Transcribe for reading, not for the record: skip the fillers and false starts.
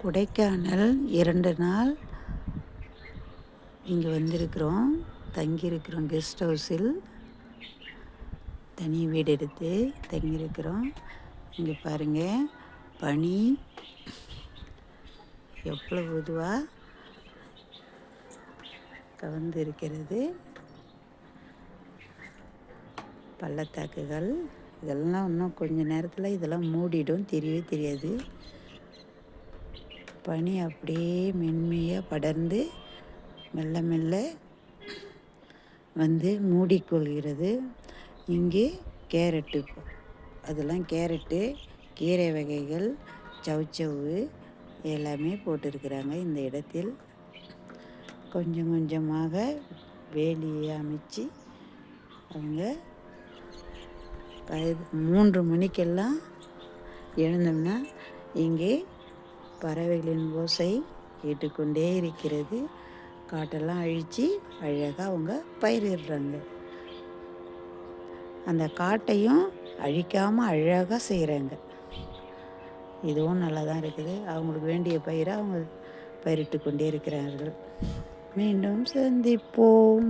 கொடைக்கானல் 2 நாள் இங்கே வந்திருக்கிறோம். தங்கியிருக்கிறோம். கெஸ்ட் ஹவுஸில் தனி வீடு எடுத்து தங்கியிருக்கிறோம். இங்கே பாருங்கள், பனி எவ்வளவு இதுவாக கலந்து இருக்கிறது. பள்ளத்தாக்குகள் இதெல்லாம் இன்னும் கொஞ்ச நேரத்தில் இதெல்லாம் மூடிடும், தெரியவே தெரியாது. பனி அப்படியே மென்மையாக படர்ந்து மெல்ல மெல்ல வந்து மூடிக்கொள்கிறது. இங்கே கேரட்டு, அதெல்லாம் கேரட்டு, கீரை வகைகள், சவுச்சவு எல்லாமே போட்டிருக்கிறாங்க. இந்த இடத்தில் கொஞ்சம் கொஞ்சமாக வேலியை அமைச்சு அவங்க 3 மணிக்கெல்லாம் எழுந்தோம்னா இங்கே பறவைகளின் ஓசை கேட்டுக்கொண்டே இருக்கிறது. காட்டெல்லாம் அழித்து அழகாக அவங்க பயிரிடுறாங்க. அந்த காட்டையும் அழிக்காமல் அழகாக செய்கிறாங்க. இதுவும் நல்லா தான் இருக்குது. அவங்களுக்கு வேண்டிய பயிரை அவங்க பயிரிட்டு கொண்டே இருக்கிறார்கள். மீண்டும் சந்திப்போம்.